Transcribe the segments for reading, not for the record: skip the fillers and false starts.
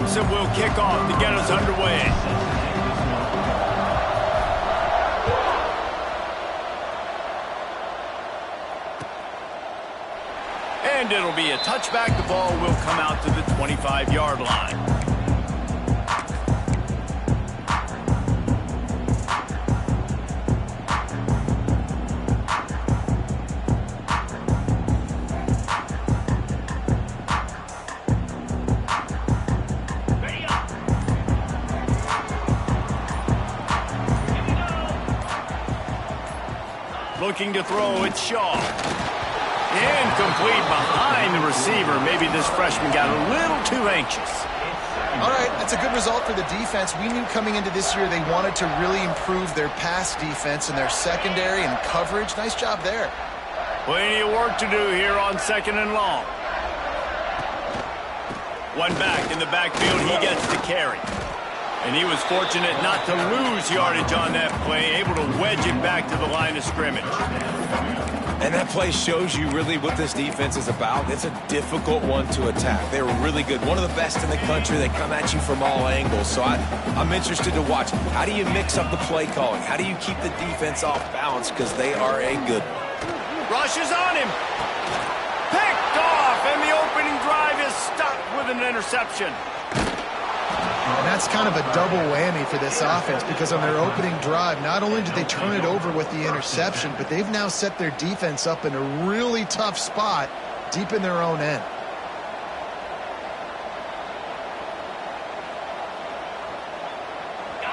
Clemson will kick off to get us underway. And it'll be a touchback. The ball will come out to the 25-yard line. Looking to throw, it's Shaw. Incomplete behind the receiver. Maybe this freshman got a little too anxious. All right, that's a good result for the defense. We knew coming into this year they wanted to really improve their pass defense and their secondary and coverage. Nice job there. Plenty of work to do here on 2nd and long. One back in the backfield, he gets the carry. And he was fortunate not to lose yardage on that play, able to wedge it back to the line of scrimmage. And that play shows you really what this defense is about. It's a difficult one to attack. They were really good. One of the best in the country. They come at you from all angles. So I'm interested to watch. How do you mix up the play calling? How do you keep the defense off balance? Because they are a good one. Rush is on him. Picked off, and the opening drive is stopped with an interception. And that's kind of a double whammy for this offense because on their opening drive, not only did they turn it over with the interception, but they've now set their defense up in a really tough spot deep in their own end.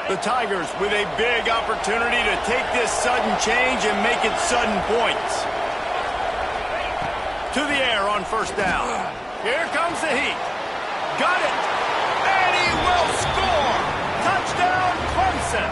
The Tigers with a big opportunity to take this sudden change and make it sudden points. To the air on 1st down. Here comes the heat. Got it. And he will score! Touchdown, Clemson!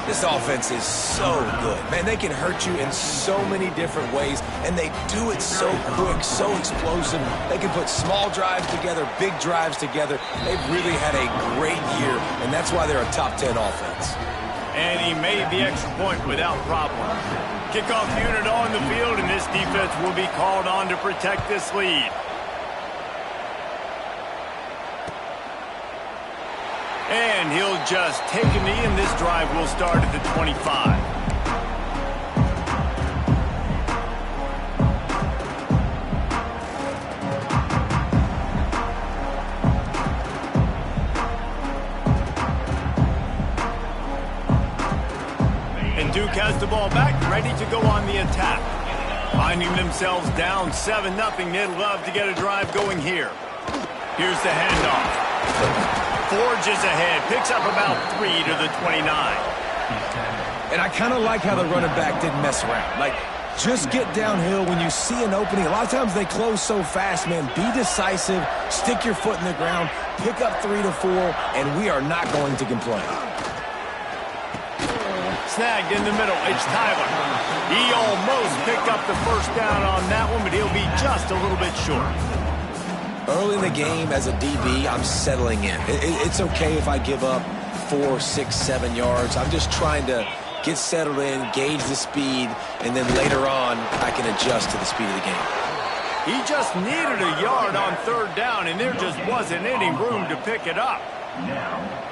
This offense is so good. Man, they can hurt you in so many different ways, and they do it so quick, so explosive. They can put small drives together, big drives together. They've really had a great year, and that's why they're a top 10 offense. And he made the extra point without problem. Kickoff unit on the field, and this defense will be called on to protect this lead. And he'll just take a knee, and this drive will start at the 25. And Duke has the ball back, ready to go on the attack. Finding themselves down 7-0, they'd love to get a drive going here. Here's the handoff. Forges ahead, picks up about 3 to the 29. And I kind of like how the running back didn't mess around. Like, just get downhill when you see an opening. A lot of times they close so fast, man. Be decisive, stick your foot in the ground, pick up 3 to 4, and we are not going to complain. Snagged in the middle, it's Tyler. He almost picked up the 1st down on that one, but he'll be just a little bit short. Early in the game, as a DB, I'm settling in. It's okay if I give up 4, 6, 7 yards. I'm just trying to get settled in, gauge the speed, and then later on, I can adjust to the speed of the game. He just needed a yard on 3rd down, and there just wasn't any room to pick it up.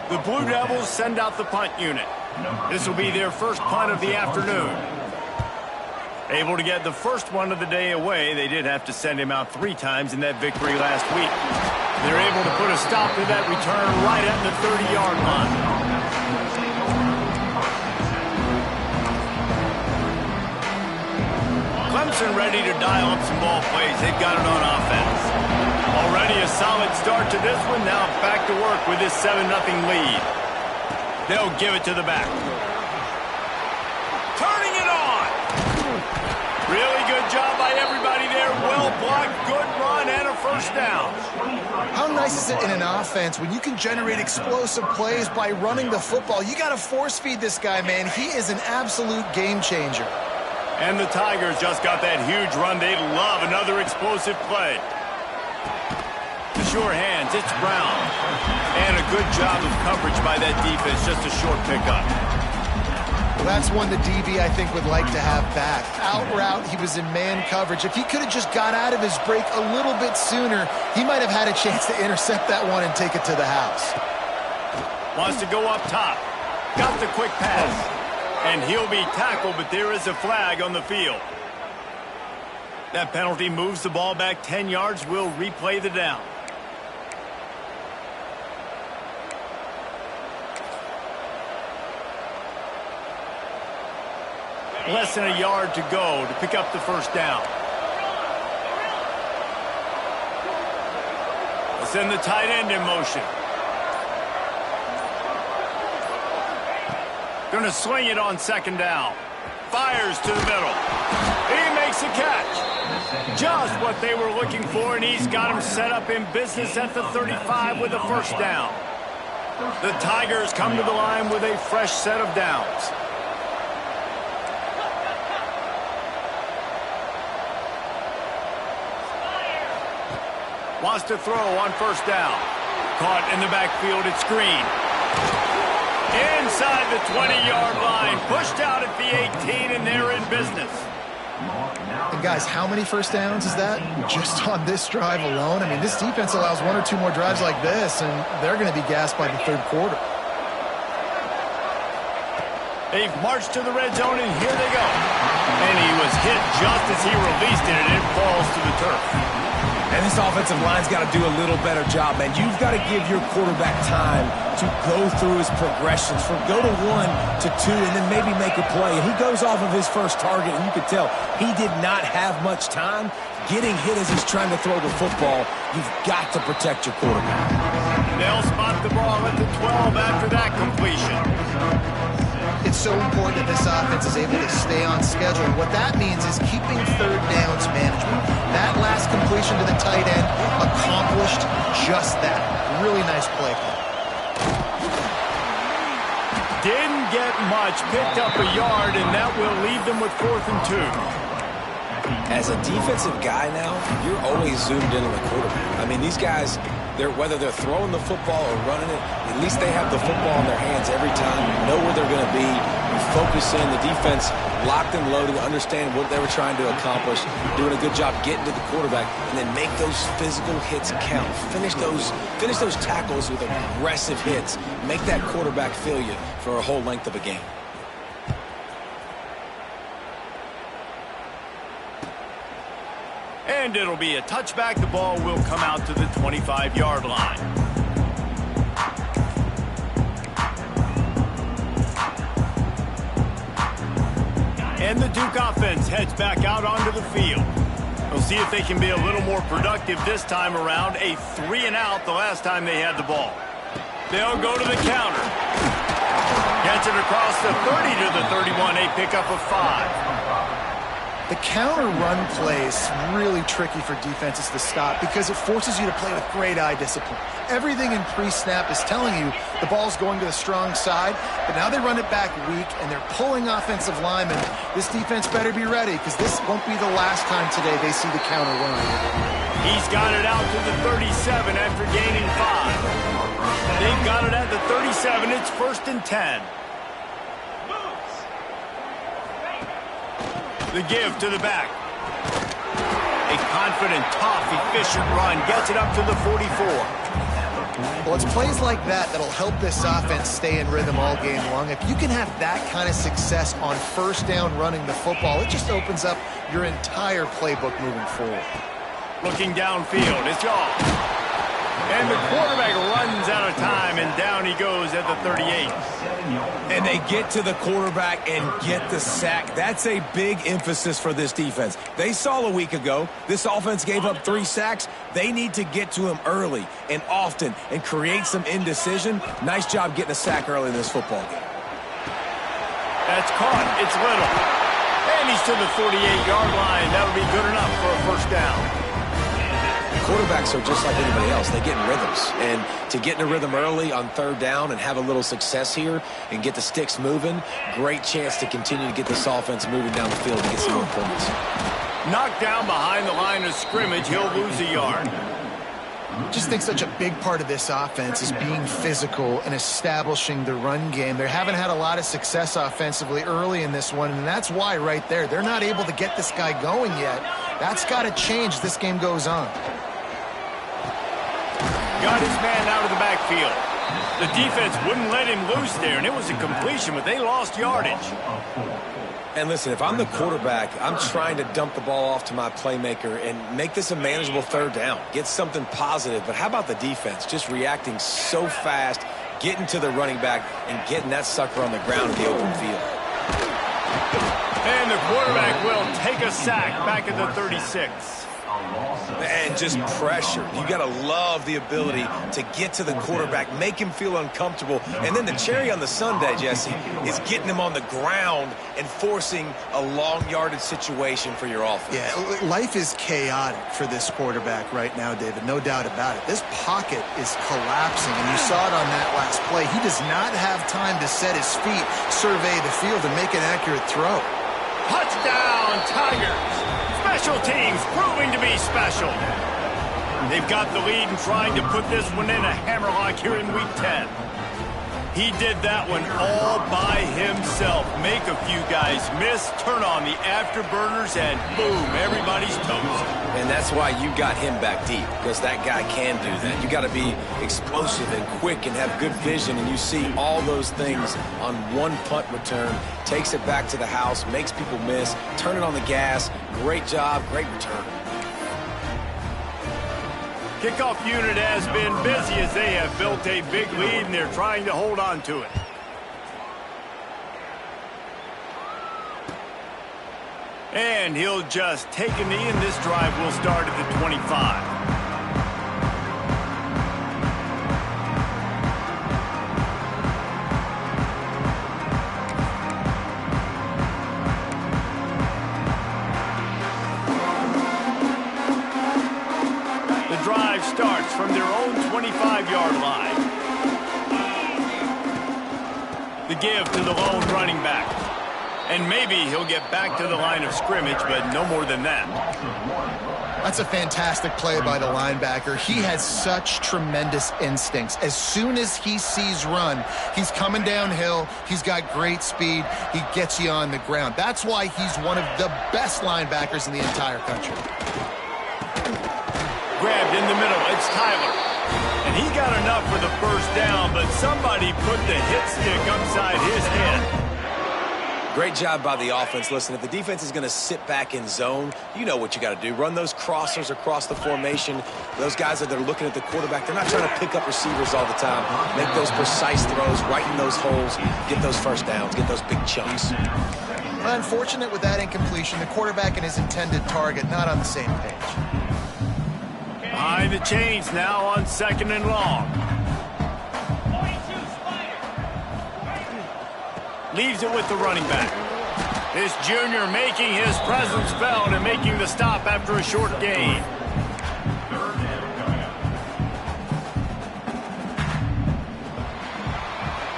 The Blue Devils send out the punt unit. This will be their first punt of the afternoon. Able to get the first one of the day away. They did have to send him out 3 times in that victory last week. They're able to put a stop to that return right at the 30-yard line. Clemson ready to dial up some ball plays. They've got it on offense. Already a solid start to this one. Now back to work with this 7-0 lead. They'll give it to the back. Turning it on. Really good job by everybody there. Well blocked, good run, and a 1st down. How nice is it in an offense when you can generate explosive plays by running the football? You got to force feed this guy, man. He is an absolute game changer. And the Tigers just got that huge run. They'd love another explosive play. The sure hands, it's Brown. And a good job of coverage by that defense, just a short pickup. That's one the DB, I think, would like to have back. Out route, he was in man coverage. If he could have just got out of his break a little bit sooner, he might have had a chance to intercept that one and take it to the house. Wants to go up top. Got the quick pass. And he'll be tackled, but there is a flag on the field. That penalty moves the ball back 10 yards. We'll replay the down. Less than a yard to go to pick up the first down. We'll send the tight end in motion. Going to swing it on second down. Fires to the middle. He makes the catch. Just what they were looking for, and he's got him set up in business at the 35 with a first down. The Tigers come to the line with a fresh set of downs. Wants to throw on first down. Caught in the backfield, it's Green. Inside the 20-yard line. Pushed out at the 18, and they're in business. And guys, how many first downs is that? Just on this drive alone? I mean, this defense allows one or two more drives like this, and they're going to be gassed by the third quarter. They've marched to the red zone, and here they go. And he was hit just as he released it, and it falls to the turf. And this offensive line's got to do a little better job, man. You've got to give your quarterback time to go through his progressions from go to 1 to 2 and then maybe make a play. And he goes off of his first target, and you could tell he did not have much time getting hit as he's trying to throw the football. You've got to protect your quarterback. They'll spot the ball at the 12 after that completion. It's so important that this offense is able to stay on schedule. What that means is keeping third downs management. That last completion to the tight end accomplished just that. Really nice play. Didn't get much, picked up a yard, and that will leave them with 4th and 2. As a defensive guy now, you're always zoomed in on the quarterback. I mean, these guys, whether they're throwing the football or running it, at least they have the football in their hands every time. You know where they're going to be. You focus in. The defense locked and loaded, understand what they were trying to accomplish, doing a good job getting to the quarterback, and then make those physical hits count. Finish those tackles with aggressive hits. Make that quarterback feel you for a whole length of a game. And it'll be a touchback. The ball will come out to the 25-yard line. And the Duke offense heads back out onto the field. We'll see if they can be a little more productive this time around. A 3-and-out the last time they had the ball. They'll go to the counter. Gets it across the 30 to the 31. A pickup of 5. The counter run play is really tricky for defenses to stop because it forces you to play with great eye discipline. Everything in pre-snap is telling you the ball's going to the strong side, but now they run it back weak and they're pulling offensive linemen. This defense better be ready because this won't be the last time today they see the counter run. He's got it out to the 37 after gaining 5. They've got it at the 37. It's 1st and 10. The give to the back. A confident, tough, efficient run. Gets it up to the 44. Well, it's plays like that that'll help this offense stay in rhythm all game long. If you can have that kind of success on first down running the football, it just opens up your entire playbook moving forward. Looking downfield, it's off. And the quarterback runs out of time, and down he goes at the 38. And they get to the quarterback and get the sack. That's a big emphasis for this defense. They saw a week ago, this offense gave up 3 sacks. They need to get to him early and often and create some indecision. Nice job getting a sack early in this football game. That's caught. It's Little. And he's to the 48-yard line. That would be good enough for a first down. Quarterbacks are just like anybody else. They get in rhythms. And to get in a rhythm early on third down and have a little success here and get the sticks moving, great chance to continue to get this offense moving down the field and get some more points. Knocked down behind the line of scrimmage. He'll lose a yard. Just think such a big part of this offense is being physical and establishing the run game. They haven't had a lot of success offensively early in this one, and that's why right there. They're not able to get this guy going yet. That's got to change as this game goes on. Got his man out of the backfield. The defense wouldn't let him loose there, and it was a completion, but they lost yardage. And listen, if I'm the quarterback, I'm trying to dump the ball off to my playmaker and make this a manageable third down. Get something positive. But how about the defense? Just reacting so fast, getting to the running back, and getting that sucker on the ground in the open field. And the quarterback will take a sack back at the 36. And just pressure. You got to love the ability to get to the quarterback, make him feel uncomfortable. And then the cherry on the sundae, Jesse, is getting him on the ground and forcing a long yardage situation for your offense. Yeah, life is chaotic for this quarterback right now, David. No doubt about it. This pocket is collapsing, and you saw it on that last play. He does not have time to set his feet, survey the field, and make an accurate throw. Touchdown, Tigers! Special teams proving to be special. They've got the lead and trying to put this one in a hammerlock here in Week 10. He did that one all by himself. Make a few guys miss, turn on the afterburners, and boom, everybody's toast. And that's why you got him back deep, because that guy can do that. You got to be explosive and quick and have good vision, and you see all those things on one punt return. Takes it back to the house, makes people miss, turn it on the gas. Great job, great return. Kickoff unit has been busy as they have built a big lead, and they're trying to hold on to it. And he'll just take a knee, and this drive will start at the 25. Starts from their own 25-yard line. The give to the lone running back. And maybe he'll get back to the line of scrimmage, but no more than that. That's a fantastic play by the linebacker. He has such tremendous instincts. As soon as he sees run, he's coming downhill. He's got great speed. He gets you on the ground. That's why he's one of the best linebackers in the entire country. Grabbed in the middle, it's Tyler. And he got enough for the first down, but somebody put the hit stick upside his head. Great job by the offense. Listen, if the defense is going to sit back in zone, you know what you got to do. Run those crossers across the formation. Those guys that are looking at the quarterback, they're not trying to pick up receivers all the time. Make those precise throws, right in those holes, get those first downs, get those big chunks. Unfortunate with that incompletion, the quarterback and his intended target not on the same page. Behind the chains now on 2nd and long. Leaves it with the running back. This junior making his presence felt and making the stop after a short gain.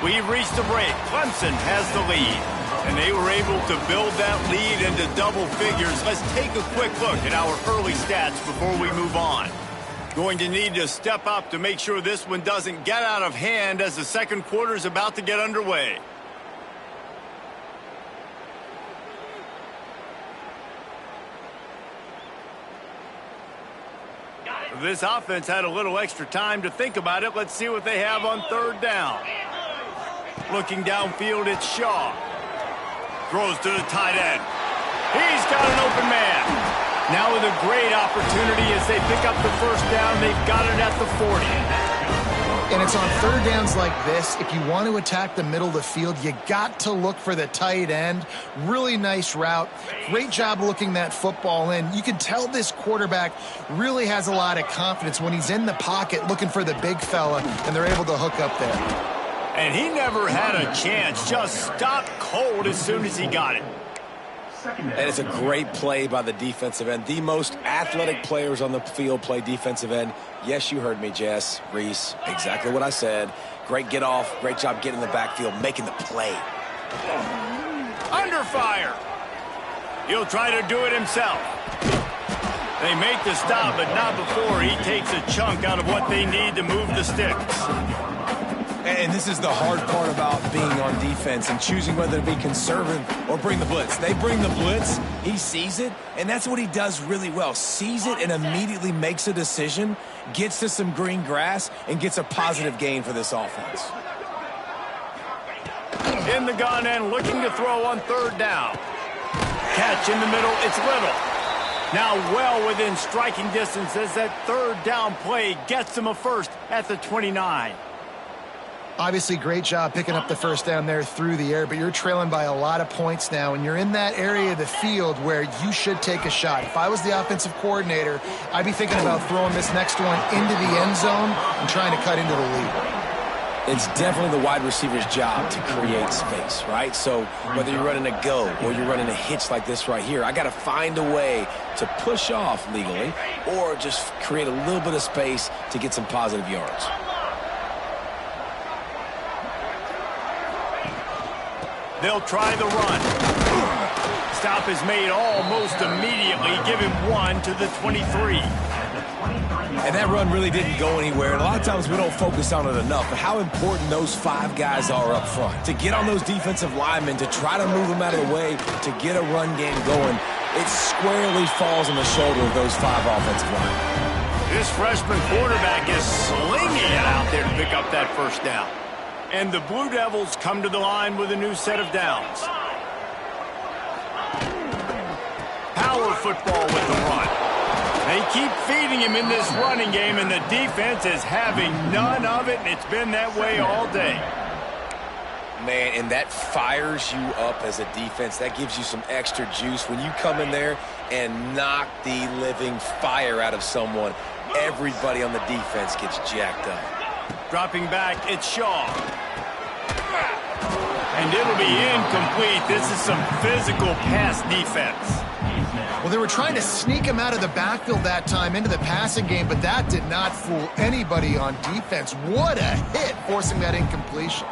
We've reached the break. Clemson has the lead. And they were able to build that lead into double figures. Let's take a quick look at our early stats before we move on. Going to need to step up to make sure this one doesn't get out of hand as the second quarter is about to get underway. This offense had a little extra time to think about it. Let's see what they have on third down. Looking downfield, it's Shaw. Throws to the tight end. He's got an open man. Now with a great opportunity as they pick up the first down. They've got it at the 40. And it's on third downs like this. If you want to attack the middle of the field, you got to look for the tight end. Really nice route. Great job looking that football in. You can tell this quarterback really has a lot of confidence when he's in the pocket looking for the big fella, and they're able to hook up there. And he never had a chance. Just stopped cold as soon as he got it. And it's a great play by the defensive end. The most athletic players on the field play defensive end. Yes, you heard me, Jess, Reese. Exactly what I said. Great get off. Great job getting in the backfield, making the play. Under fire. He'll try to do it himself. They make the stop, but not before he takes a chunk out of what they need to move the sticks. And this is the hard part about being on defense and choosing whether to be conservative or bring the blitz. They bring the blitz, he sees it, and that's what he does really well. Sees it and immediately makes a decision, gets to some green grass, and gets a positive gain for this offense. In the gun and looking to throw on third down. Catch in the middle, it's Little. Now well within striking distance as that third down play gets him a first at the 29. Obviously, great job picking up the first down there through the air, but you're trailing by a lot of points now, and you're in that area of the field where you should take a shot. If I was the offensive coordinator, I'd be thinking about throwing this next one into the end zone and trying to cut into the lead. It's definitely the wide receiver's job to create space, right? So whether you're running a go or you're running a hitch like this right here, I got to find a way to push off legally or just create a little bit of space to get some positive yards. They'll try the run. Stop is made almost immediately. Give him one to the 23. And that run really didn't go anywhere. And a lot of times we don't focus on it enough. But how important those 5 guys are up front. To get on those defensive linemen, to try to move them out of the way, to get a run game going, it squarely falls on the shoulder of those 5 offensive linemen. This freshman quarterback is slinging it out there to pick up that first down. And the Blue Devils come to the line with a new set of downs. Power football with the run. They keep feeding him in this running game, and the defense is having none of it, and it's been that way all day. Man, and that fires you up as a defense. That gives you some extra juice. When you come in there and knock the living fire out of someone, everybody on the defense gets jacked up. Dropping back, it's Shaw. And it'll be incomplete. This is some physical pass defense. Well, they were trying to sneak him out of the backfield that time into the passing game, but that did not fool anybody on defense. What a hit, forcing that incompletion.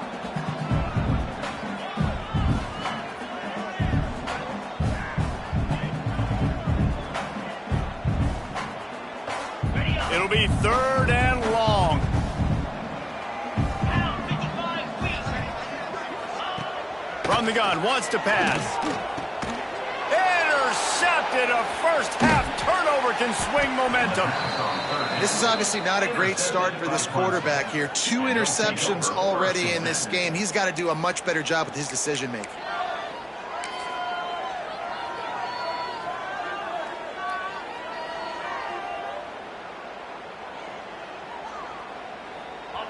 It'll be third and long. From the gun, wants to pass. Intercepted. A first half turnover can swing momentum. This is obviously not a great start for this quarterback here. 2 interceptions already in this game. He's got to do a much better job with his decision making.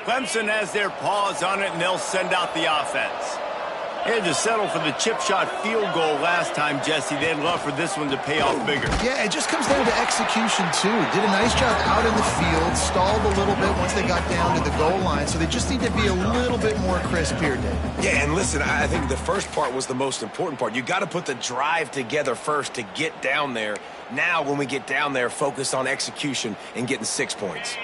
Clemson has their paws on it, and they'll send out the offense. They had to settle for the chip shot field goal last time, Jesse. They'd love for this one to pay off bigger. Yeah, it just comes down to execution, too. Did a nice job out in the field, stalled a little bit once they got down to the goal line, so they just need to be a little bit more crisp here, Dave. Yeah, and listen, I think the first part was the most important part. You got to put the drive together first to get down there. Now, when we get down there, focus on execution and getting 6 points.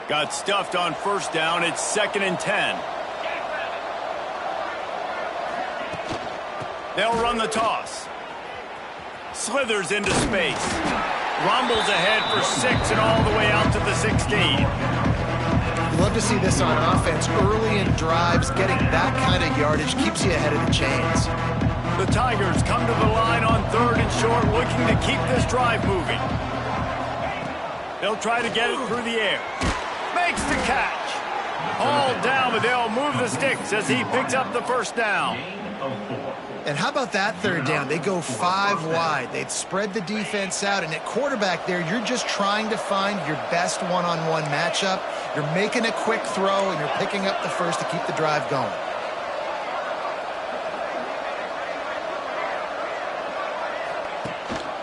Got stuffed on first down. It's 2nd and 10. They'll run the toss. Slithers into space. Rumbles ahead for 6 and all the way out to the 16. Love to see this on offense. Early in drives, getting that kind of yardage keeps you ahead of the chains. The Tigers come to the line on 3rd and short, looking to keep this drive moving. They'll try to get it through the air. Makes the catch. All down, but they'll move the sticks as he picks up the first down. And how about that 3rd down? They go 5 wide. They'd spread the defense out, and at quarterback there, you're just trying to find your best one-on-one matchup. You're making a quick throw, and you're picking up the first to keep the drive going.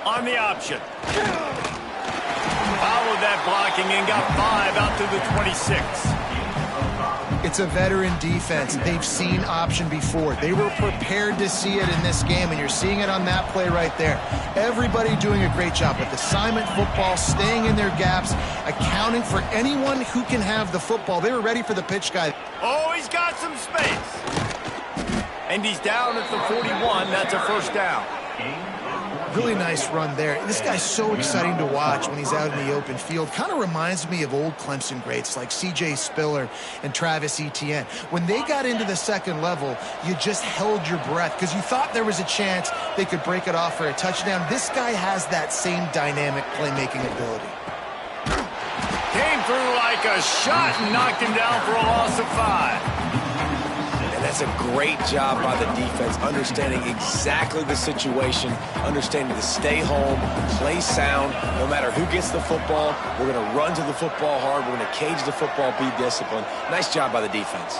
On the option. Followed that blocking and got 5 out to the 26. It's a veteran defense. They've seen option before. They were prepared to see it in this game, and you're seeing it on that play right there. Everybody doing a great job with assignment football, staying in their gaps, accounting for anyone who can have the football. They were ready for the pitch guy. Oh, he's got some space. And he's down at the 41. That's a first down. Really nice run there. This guy's so exciting to watch when he's out in the open field. Kind of reminds me of old Clemson greats like C.J. Spiller and Travis Etienne. When they got into the second level, you just held your breath because you thought there was a chance they could break it off for a touchdown. This guy has that same dynamic playmaking ability. Came through like a shot and knocked him down for a loss of 5. And that's a great job by the defense, understanding exactly the situation, understanding to stay home, play sound. No matter who gets the football, we're going to run to the football hard. We're going to cage the football, be disciplined. Nice job by the defense.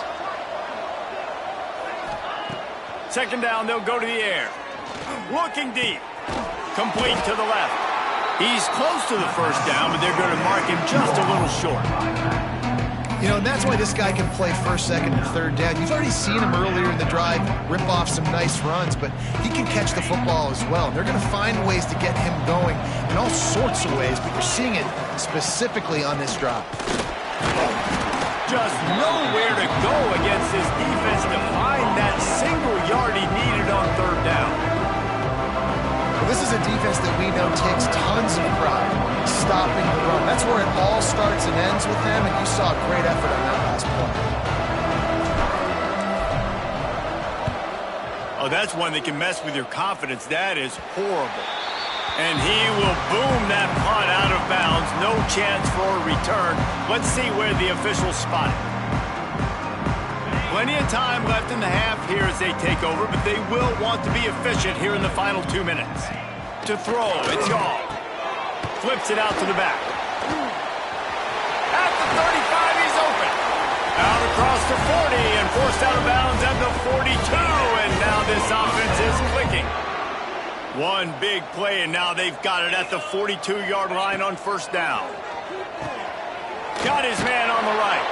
Second down, they'll go to the air. Looking deep. Complete to the left. He's close to the first down, but they're going to mark him just a little short. You know, and that's why this guy can play first, second, and third down. You've already seen him earlier in the drive rip off some nice runs, but he can catch the football as well. They're going to find ways to get him going in all sorts of ways, but you're seeing it specifically on this drive. Just nowhere to go against this defense to find that single yard he needed on third down. This is a defense that we know takes tons of pride stopping the run. That's where it all starts and ends with them, and you saw a great effort on that last play. Oh, that's one that can mess with your confidence. That is horrible. And he will boom that punt out of bounds. No chance for a return. Let's see where the officials spot it. Plenty of time left in the half here as they take over, but they will want to be efficient here in the final 2 minutes. To throw, it's Gall. Flips it out to the back. At the 35, he's open. Out across the 40 and forced out of bounds at the 42, and now this offense is clicking. One big play, and now they've got it at the 42-yard line on first down. Got his man on the right.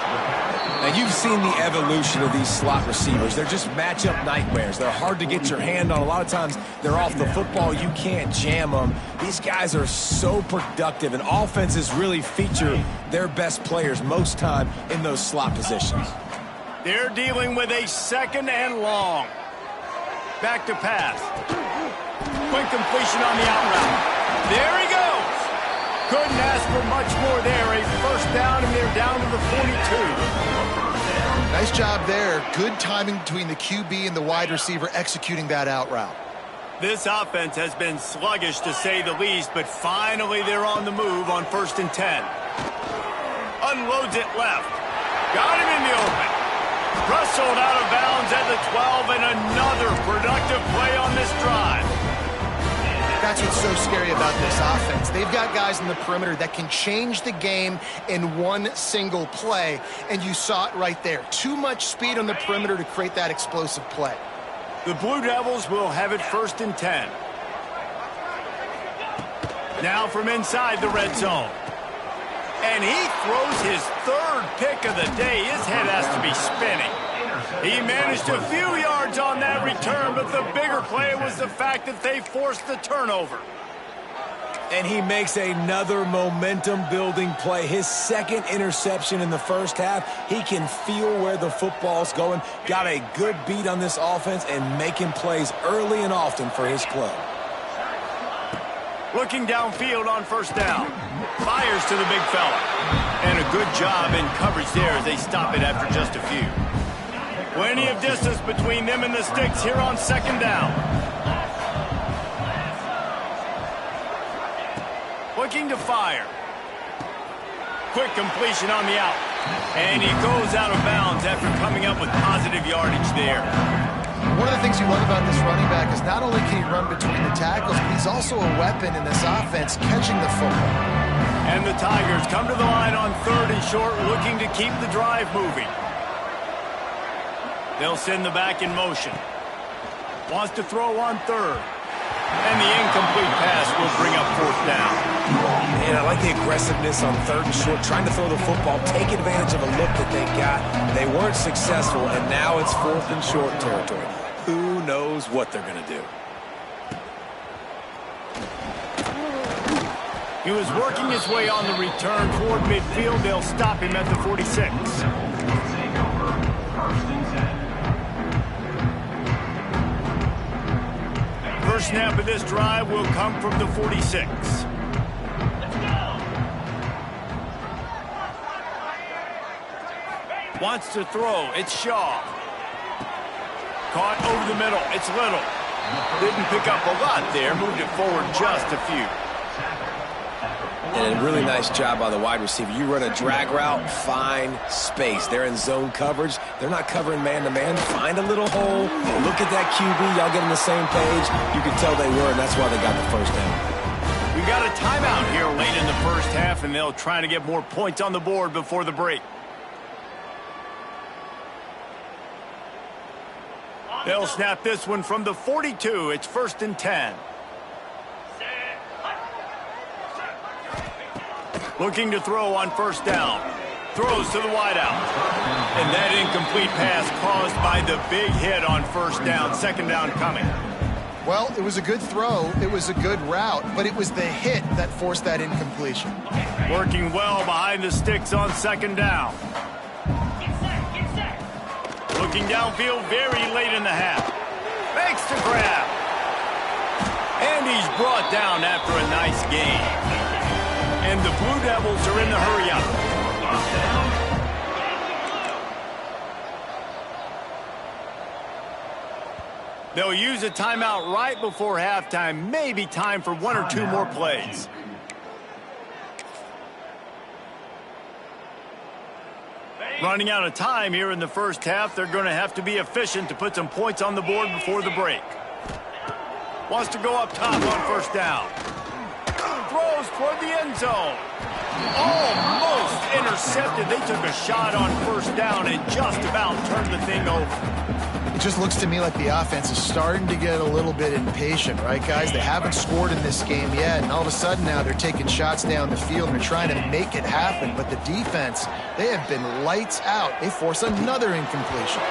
Now, you've seen the evolution of these slot receivers. They're just matchup nightmares. They're hard to get your hand on. A lot of times, they're off the football. You can't jam them. These guys are so productive, and offenses really feature their best players most time in those slot positions. They're dealing with a second and long. Back to pass. Quick completion on the out route. There he goes. Couldn't ask for much more there. A first down, and they're down to the 42. Nice job there. Good timing between the QB and the wide receiver executing that out route. This offense has been sluggish, to say the least, but finally they're on the move on 1st and 10. Unloads it left. Got him in the open. Wrestled out of bounds at the 12, and another productive play on this drive. That's what's so scary about this offense. They've got guys in the perimeter that can change the game in one single play, and you saw it right there. Too much speed on the perimeter to create that explosive play. The Blue Devils will have it 1st and 10. Now from inside the red zone. And he throws his 3rd pick of the day. His head has to be spinning. He managed a few yards on that return, but the bigger play was the fact that they forced the turnover. And he makes another momentum-building play. His 2nd interception in the first half. He can feel where the football's going. Got a good beat on this offense and making plays early and often for his club. Looking downfield on first down. Fires to the big fella. And a good job in coverage there as they stop it after just a few. Plenty of distance between them and the sticks here on 2nd down. Looking to fire. Quick completion on the out. And he goes out of bounds after coming up with positive yardage there. One of the things you love about this running back is not only can he run between the tackles, but he's also a weapon in this offense catching the football. And the Tigers come to the line on 3rd and short, looking to keep the drive moving. They'll send the back in motion. Wants to throw on 3rd. And the incomplete pass will bring up 4th down. Man, I like the aggressiveness on 3rd and short, trying to throw the football, take advantage of a look that they got. They weren't successful, and now it's 4th and short territory. Who knows what they're going to do? He was working his way on the return toward midfield. They'll stop him at the 46. First snap of this drive will come from the 46. Wants to throw. It's Shaw. Caught over the middle. It's Little. Didn't pick up a lot there. Moved it forward just a few. And a really nice job by the wide receiver. You run a drag route, find space. They're in zone coverage. They're not covering man-to-man. Find a little hole. Look at that QB. Y'all get on the same page. You can tell they were, and that's why they got the first down. We got a timeout here late in the first half, and they'll try to get more points on the board before the break. They'll snap this one from the 42. It's 1st and 10. Looking to throw on first down. Throws to the wideout. And that incomplete pass caused by the big hit on first down. Second down coming. Well, it was a good throw. It was a good route, but it was the hit that forced that incompletion. Working well behind the sticks on second down. Looking downfield very late in the half. Makes the grab. And he's brought down after a nice gain. And the Blue Devils are in the hurry-up. They'll use a timeout right before halftime. Maybe time for 1 or 2 more plays. Running out of time here in the first half. They're going to have to be efficient to put some points on the board before the break. Wants to go up top on first down. Throws toward the end zone. Almost intercepted. They took a shot on first down and just about turned the thing over. It just looks to me like the offense is starting to get a little bit impatient, right, guys? They haven't scored in this game yet, and all of a sudden now they're taking shots down the field and they're trying to make it happen. But the defense, they have been lights out. They force another incompletion.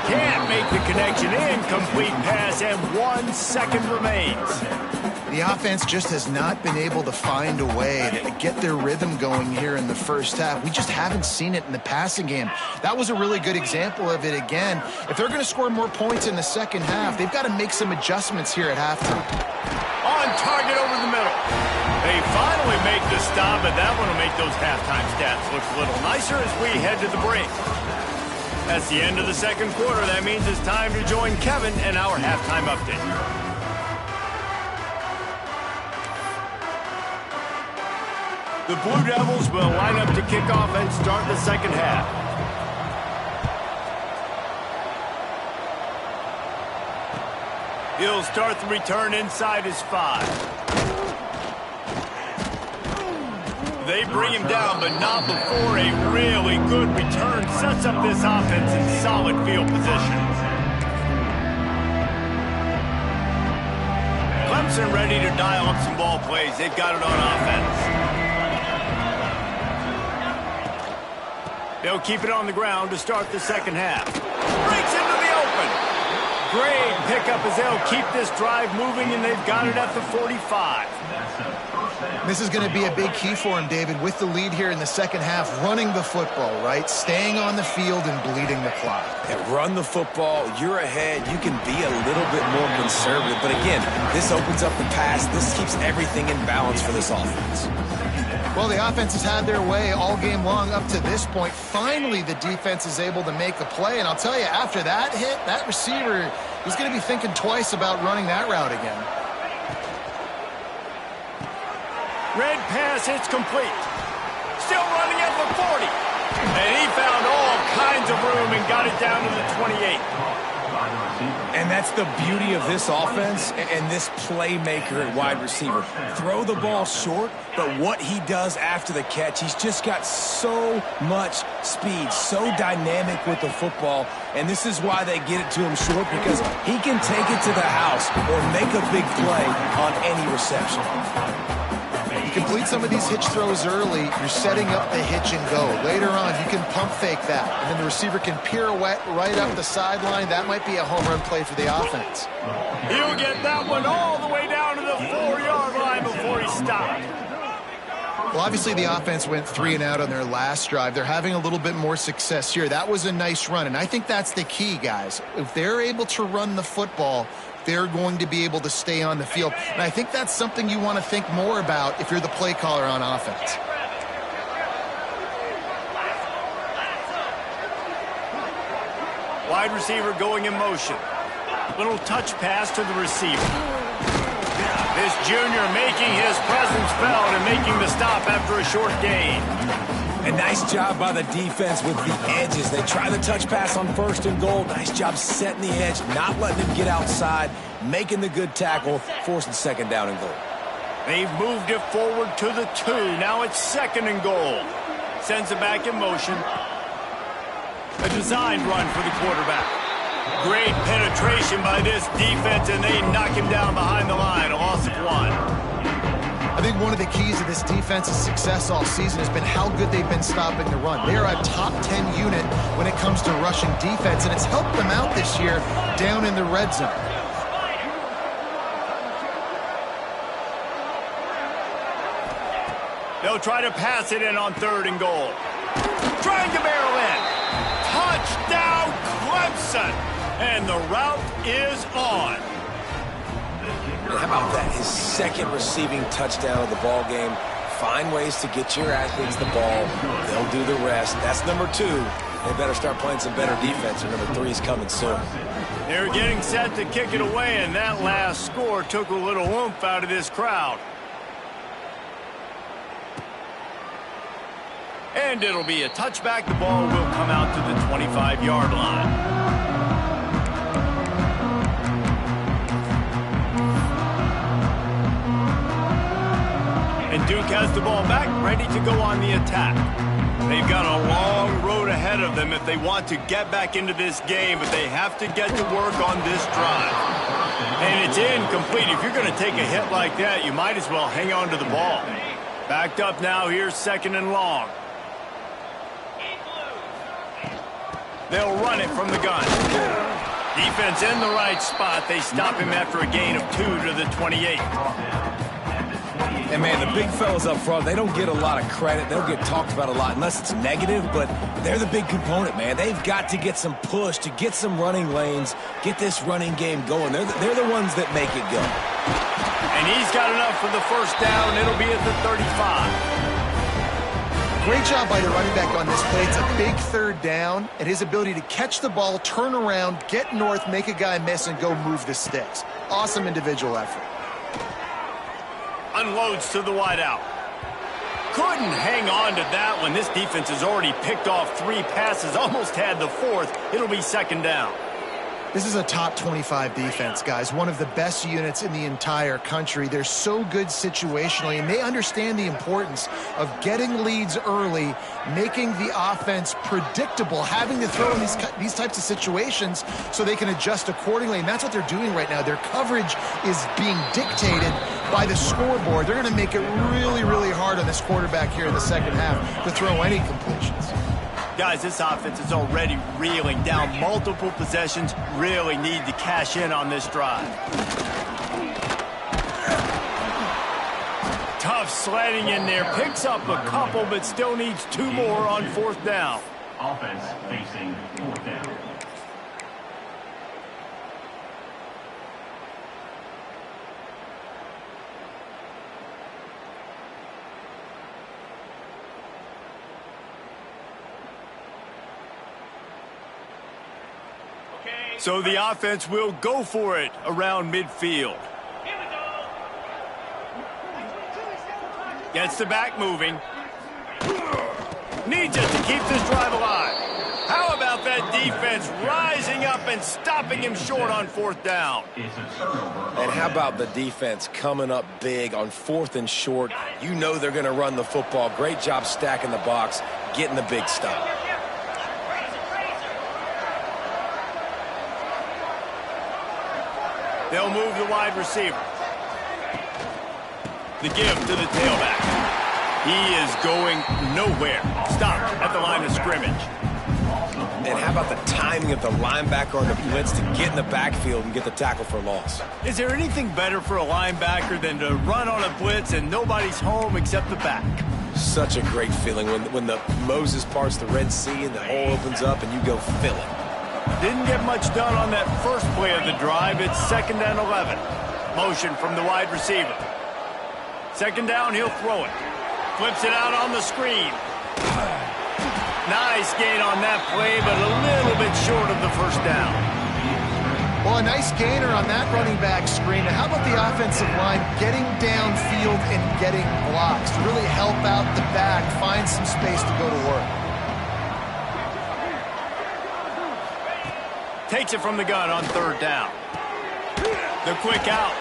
Can't make the connection. Incomplete pass, and 1 second remains. The offense just has not been able to find a way to get their rhythm going here in the first half. We just haven't seen it in the passing game. That was a really good example of it again. If they're going to score more points in the second half, they've got to make some adjustments here at halftime. On target over the middle. They finally make the stop, but that one will make those halftime stats look a little nicer as we head to the break. That's the end of the second quarter. That means it's time to join Kevin and our halftime update. The Blue Devils will line up to kick off and start the second half. He'll start the return inside his 5. They bring him down, but not before a really good return sets up this offense in solid field position. Clemson ready to dial up some ball plays. They've got it on offense. They'll keep it on the ground to start the second half. Breaks into the open. Great pickup as they'll keep this drive moving, and they've got it at the 45. This is going to be a big key for him, David, with the lead here in the second half, running the football, right? Staying on the field and bleeding the clock. And run the football. You're ahead. You can be a little bit more conservative. But again, this opens up the pass. This keeps everything in balance for this offense. Well, the offense has had their way all game long up to this point. Finally, the defense is able to make a play. And I'll tell you, after that hit, that receiver is going to be thinking twice about running that route again. Red pass, it's complete. Still running at the 40. And he found all kinds of room and got it down to the 28. And that's the beauty of this offense and this playmaker at wide receiver. Throw the ball short, but what he does after the catch, he's just got so much speed, so dynamic with the football. And this is why they get it to him short, because he can take it to the house or make a big play on any reception. You complete some of these hitch throws early, you're setting up the hitch and go. Later on, you can pump fake that, and then the receiver can pirouette right up the sideline. That might be a home run play for the offense. He'll get that one all the way down to the 4-yard line before he stopped. Well, obviously the offense went 3 and out on their last drive. They're having a little bit more success here. That was a nice run, and I think that's the key, guys. If they're able to run the football, they're going to be able to stay on the field. And I think that's something you want to think more about if you're the play caller on offense. Wide receiver going in motion. Little touch pass to the receiver. This junior making his presence felt and making the stop after a short gain. And nice job by the defense with the edges. They try the touch pass on 1st and goal. Nice job setting the edge, not letting him get outside, making the good tackle, forcing 2nd down and goal. They've moved it forward to the 2. Now it's 2nd and goal. Sends it back in motion. A designed run for the quarterback. Great penetration by this defense, and they knock him down behind the line. A loss of 1. I think one of the keys to this defense's success all season has been how good they've been stopping the run. They are a top 10 unit when it comes to rushing defense, and it's helped them out this year down in the red zone. They'll try to pass it in on 3rd and goal. Trying to barrel in. Touchdown, Clemson! And the route is on. How about that? His 2nd receiving touchdown of the ball game. Find ways to get your athletes the ball. They'll do the rest. That's number 2. They better start playing some better defense, or number 3 is coming soon. They're getting set to kick it away, and that last score took a little oomph out of this crowd. And it'll be a touchback. The ball will come out to the 25-yard line. And Duke has the ball back, ready to go on the attack. They've got a long road ahead of them if they want to get back into this game, but they have to get to work on this drive. And it's incomplete. If you're going to take a hit like that, you might as well hang on to the ball. Backed up now. Here's 2nd and long. They'll run it from the gun. Defense in the right spot. They stop him after a gain of 2 to the 28. And, man, the big fellas up front, they don't get a lot of credit. They don't get talked about a lot unless it's negative, but they're the big component, man. They've got to get some push, to get some running lanes, get this running game going. They're the ones that make it go. And he's got enough for the 1st down. It'll be at the 35. Great job by the running back on this play. It's a big 3rd down, and his ability to catch the ball, turn around, get north, make a guy miss, and go move the sticks. Awesome individual effort. Unloads to the wideout. Couldn't hang on to that one. This defense has already picked off 3 passes, almost had the 4th. It'll be 2nd down. This is a top 25 defense, guys. One of the best units in the entire country. They're so good situationally, and they understand the importance of getting leads early, making the offense predictable, having to throw in these types of situations so they can adjust accordingly, and that's what they're doing right now. Their coverage is being dictated by the scoreboard. They're going to make it really, really hard on this quarterback here in the 2nd half to throw any completions. Guys, this offense is already reeling down multiple possessions. Really need to cash in on this drive. Tough sledding in there. Picks up a couple, but still needs 2 more on 4th down. Offense facing 4th down. So the offense will go for it around midfield. Gets the back moving. Needs it to keep this drive alive. How about that defense rising up and stopping him short on 4th down? And how about the defense coming up big on 4th and short? You know they're going to run the football. Great job stacking the box, getting the big stop. They'll move the wide receiver. The give to the tailback. He is going nowhere. Stop at the line of scrimmage. And how about the timing of the linebacker on the blitz to get in the backfield and get the tackle for loss? Is there anything better for a linebacker than to run on a blitz and nobody's home except the back? Such a great feeling when the Moses parts the Red Sea and the hole opens up and you go fill it. Didn't get much done on that first play of the drive. It's 2nd and 11. Motion from the wide receiver. 2nd down, he'll throw it. Flips it out on the screen. Nice gain on that play, but a little bit short of the first down. Well, a nice gainer on that running back screen. Now, how about the offensive line getting downfield and getting blocks to really help out the back, find some space to go to work? Takes it from the gun on 3rd down. The quick out.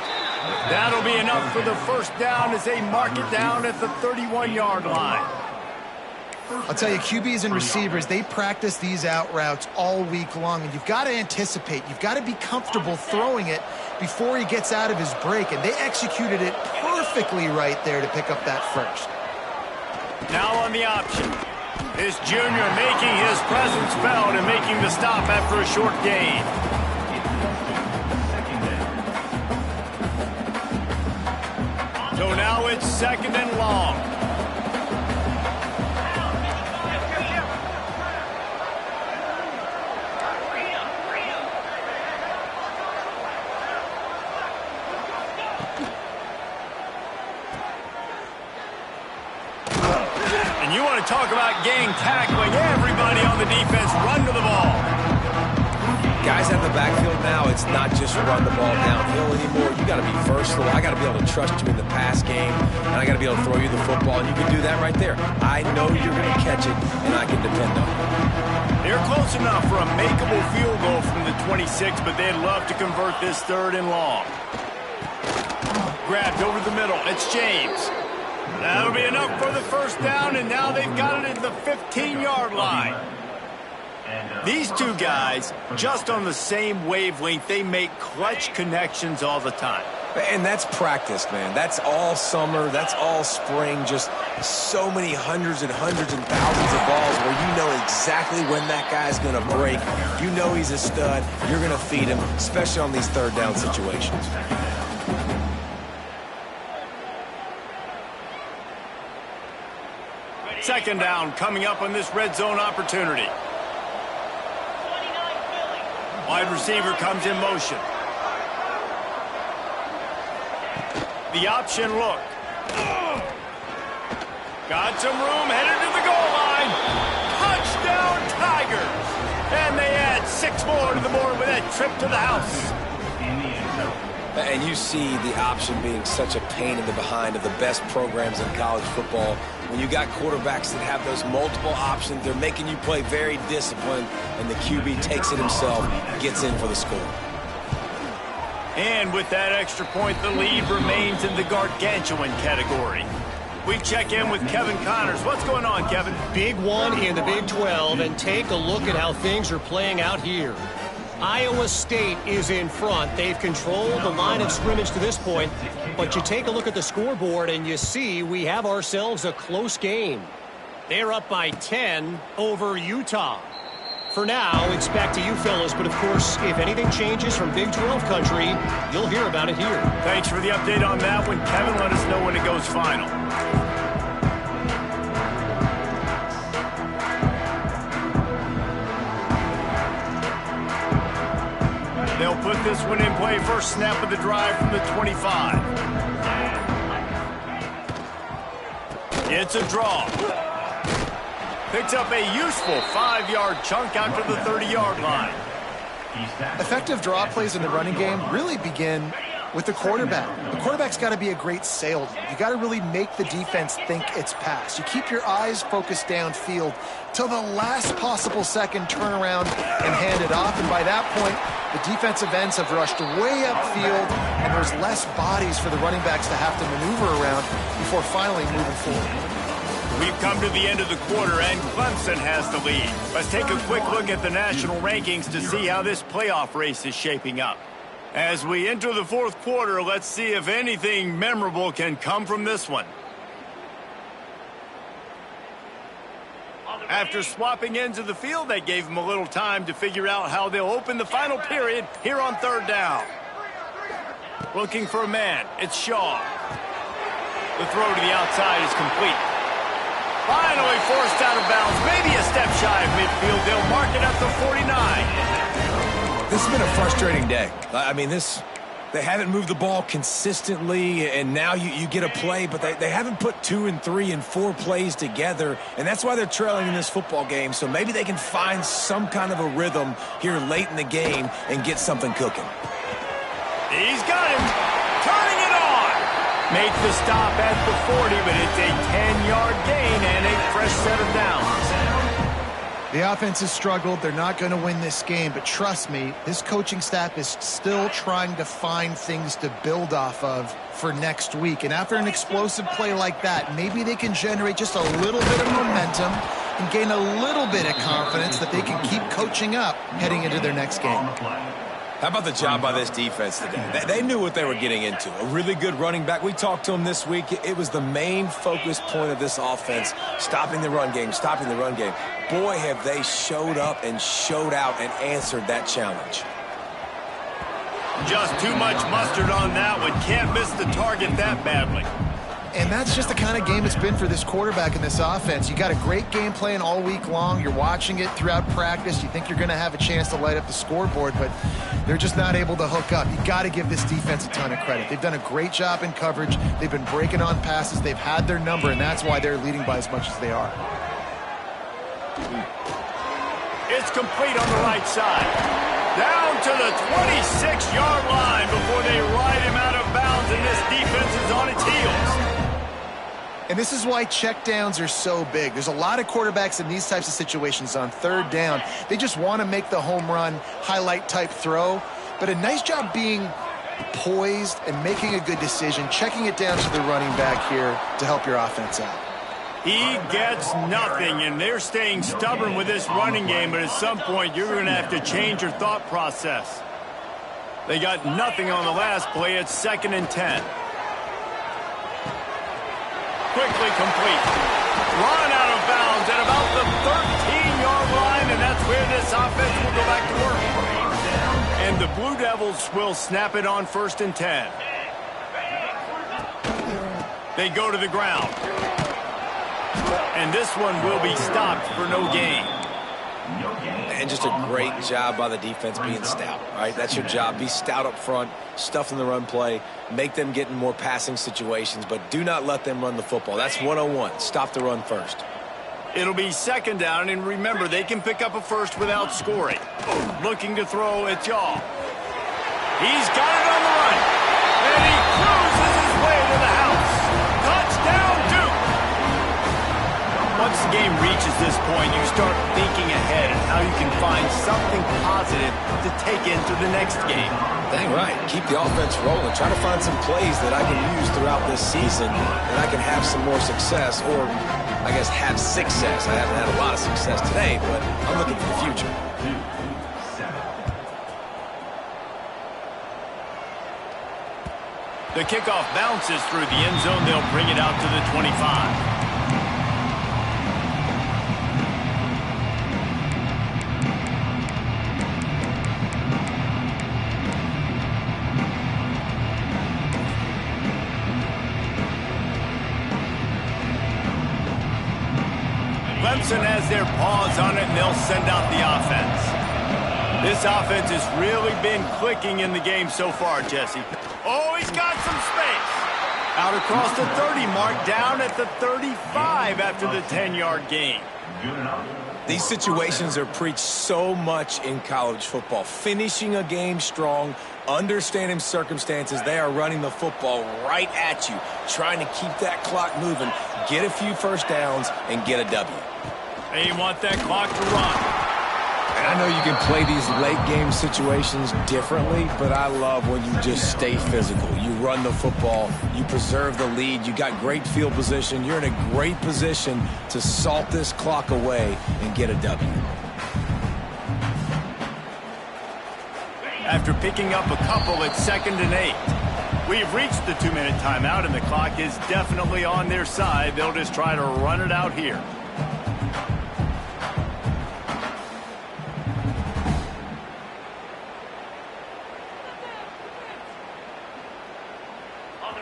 That'll be enough for the first down as they mark it down at the 31-yard line. I'll tell you, QBs and receivers, they practice these out routes all week long, and you've got to anticipate. You've got to be comfortable throwing it before he gets out of his break, and they executed it perfectly right there to pick up that first. Now on the option. This junior making his presence felt and making the stop after a short gain. So now it's 2nd and long. And you want to talk about gang tackling. Everybody on the defense run to the ball. Guys out in the backfield now, it's not just run the ball downhill anymore. You got to be versatile. I got to be able to trust you in the pass game, and I got to be able to throw you the football, and you can do that right there. I know you're going to catch it, and I can depend on it. They're close enough for a makeable field goal from the 26, but they'd love to convert this 3rd and long. Grabbed over the middle. It's James. That'll be enough for the first down, and now they've got it at the 15-yard line. These two guys, just on the same wavelength, they make clutch connections all the time. And that's practice, man. That's all summer. That's all spring. Just so many hundreds and thousands of balls where you know exactly when that guy's going to break. You know he's a stud. You're going to feed him, especially on these 3rd down situations. Second down coming up on this red zone opportunity. Wide receiver comes in motion. The option look. Got some room, headed to the goal line. Touchdown Tigers. And they add 6 more to the board with that trip to the house. And you see the option being such a pain in the behind of the best programs in college football. When you got quarterbacks that have those multiple options, they're making you play very disciplined, and the QB takes it himself, gets in for the score. And with that extra point, the lead remains in the gargantuan category. We check in with Kevin Connors. What's going on, Kevin? Big one in the Big 12, and take a look at how things are playing out here. Iowa State is in front. They've controlled the line of scrimmage to this point, but you take a look at the scoreboard and you see we have ourselves a close game. They're up by 10 over Utah. For now, it's back to you fellas, but of course, if anything changes from Big 12 country, you'll hear about it here. Thanks for the update on that one, Kevin. Let us know when it goes final. They'll put this one in play. First snap of the drive from the 25. It's a draw. Picks up a useful 5-yard chunk out to the 30-yard line. Effective draw plays in the running game really begin with the quarterback. The quarterback's got to be a great salesman. You got to really make the defense think it's pass. You keep your eyes focused downfield till the last possible second, turn around and hand it off. And by that point, the defensive ends have rushed way upfield, and there's less bodies for the running backs to have to maneuver around before finally moving forward. We've come to the end of the quarter, and Clemson has the lead. Let's take a quick look at the national rankings to see how this playoff race is shaping up. As we enter the fourth quarter, let's see if anything memorable can come from this one. After swapping ends of the field, they gave them a little time to figure out how they'll open the final period here on third down. Looking for a man. It's Shaw. The throw to the outside is complete. Finally forced out of bounds. Maybe a step shy of midfield. They'll mark it at the 49. This has been a frustrating day. I mean, they haven't moved the ball consistently, and now you get a play, but they haven't put 2 and 3 and 4 plays together, and that's why they're trailing in this football game. So maybe they can find some kind of a rhythm here late in the game and get something cooking. He's got him. Turning it on. Make the stop at the 40, but it's a 10-yard gain and a fresh set of downs. The offense has struggled. They're not going to win this game, but trust me, this coaching staff is still trying to find things to build off of for next week. And after an explosive play like that, maybe they can generate just a little bit of momentum and gain a little bit of confidence that they can keep coaching up heading into their next game. How about the job by this defense today? They knew what they were getting into. A really good running back. We talked to them this week. It was the main focus point of this offense, stopping the run game, stopping the run game. Boy, have they showed up and showed out and answered that challenge. Just too much mustard on that one. Can't miss the target that badly. And that's just the kind of game it's been for this quarterback in this offense. You got a great game plan all week long. You're watching it throughout practice. You think you're going to have a chance to light up the scoreboard, but they're just not able to hook up. You got to give this defense a ton of credit. They've done a great job in coverage. They've been breaking on passes. They've had their number, and that's why they're leading by as much as they are. It's complete on the right side. Down to the 26-yard line before they ride him out of bounds, and this defense is on its heels. And this is why checkdowns are so big. There's a lot of quarterbacks in these types of situations on third down. They just want to make the home run, highlight-type throw. But a nice job being poised and making a good decision, checking it down to the running back here to help your offense out. He gets nothing, and they're staying stubborn with this running game, but at some point you're going to have to change your thought process. They got nothing on the last play. It's 2nd and 10. Quickly complete. Run out of bounds at about the 13-yard line, and that's where this offense will go back to work. And the Blue Devils will snap it on 1st and 10. They go to the ground. And this one will be stopped for no gain. And just a great job by the defense being stout, right? That's your job. Be stout up front, stuff in the run play, make them get in more passing situations, but do not let them run the football. That's 101. Stop the run first. It'll be 2nd down, and remember, they can pick up a first without scoring. Looking to throw, it's Yaw. He's got it on the run, and he cruises his way to the house. Touchdown, Duke! Once the game reaches this point, you start thinking ahead and how you can find something positive to take into the next game. Dang right. Keep the offense rolling. Try to find some plays that I can use throughout this season and I can have some more success, or I guess have success. I haven't had a lot of success today, but I'm looking for the future. The kickoff bounces through the end zone. They'll bring it out to the 25. Clemson has their paws on it, and they'll send out the offense. This offense has really been clicking in the game so far, Jesse. Oh, he's got some space. Out across the 30 mark, down at the 35 after the 10-yard gain. These situations are preached so much in college football. Finishing a game strong, understanding circumstances. They are running the football right at you, trying to keep that clock moving, get a few first downs, and get a W. They want that clock to run. And I know you can play these late-game situations differently, but I love when you just stay physical. You run the football, you preserve the lead, you got great field position, you're in a great position to salt this clock away and get a W. After picking up a couple, it's 2nd and 8. We've reached the 2-minute timeout, and the clock is definitely on their side. They'll just try to run it out here.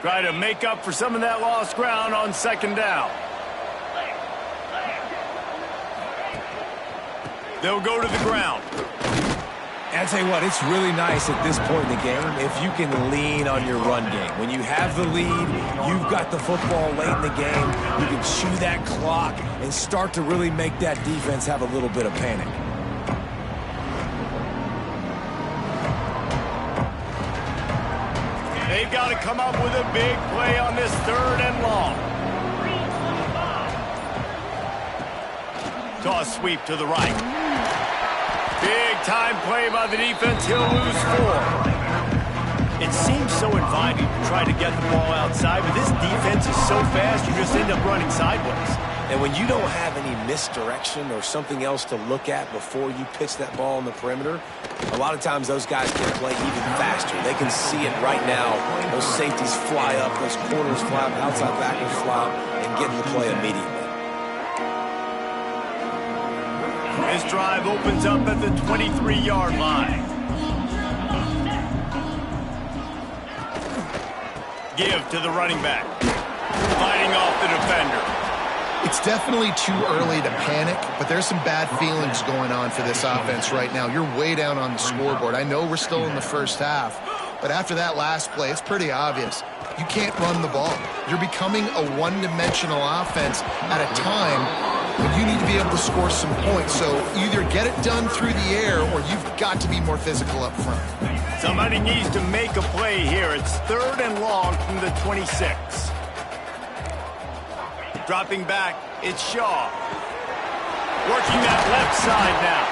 Try to make up for some of that lost ground on 2nd down. They'll go to the ground. I tell you what, it's really nice at this point in the game if you can lean on your run game. When you have the lead, you've got the football late in the game, you can chew that clock and start to really make that defense have a little bit of panic. They've got to come up with a big play on this 3rd and long. Toss sweep to the right. Big time play by the defense. He'll lose 4. It seems so inviting to try to get the ball outside, but this defense is so fast you just end up running sideways. And when you don't have any misdirection or something else to look at before you pitch that ball on the perimeter, a lot of times those guys can play even faster. They can see it right now. Those safeties fly up, those corners fly up, outside backers fly up, and get in the play immediately. This drive opens up at the 23-yard line. Give to the running back. Fighting off the defender. It's definitely too early to panic, but there's some bad feelings going on for this offense right now. You're way down on the scoreboard. I know we're still in the first half, but after that last play, it's pretty obvious. You can't run the ball. You're becoming a one-dimensional offense at a time when you need to be able to score some points. So either get it done through the air or you've got to be more physical up front. Somebody needs to make a play here. It's 3rd and long from the 26. Dropping back, it's Shaw. Working that left side now.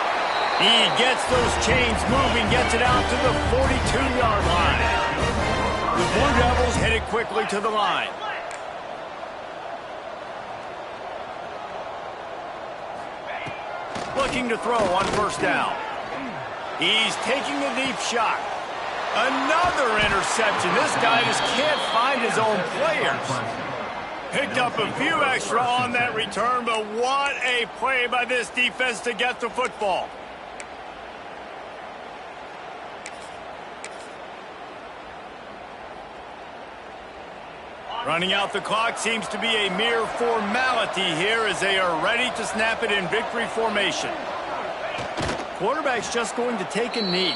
He gets those chains moving, gets it out to the 42-yard line. The Blue Devils headed quickly to the line. Looking to throw on 1st down. He's taking a deep shot. Another interception. This guy just can't find his own players. Picked up a few extra on that return, but what a play by this defense to get the football. Running out the clock seems to be a mere formality here as they are ready to snap it in victory formation. Quarterback's just going to take a knee.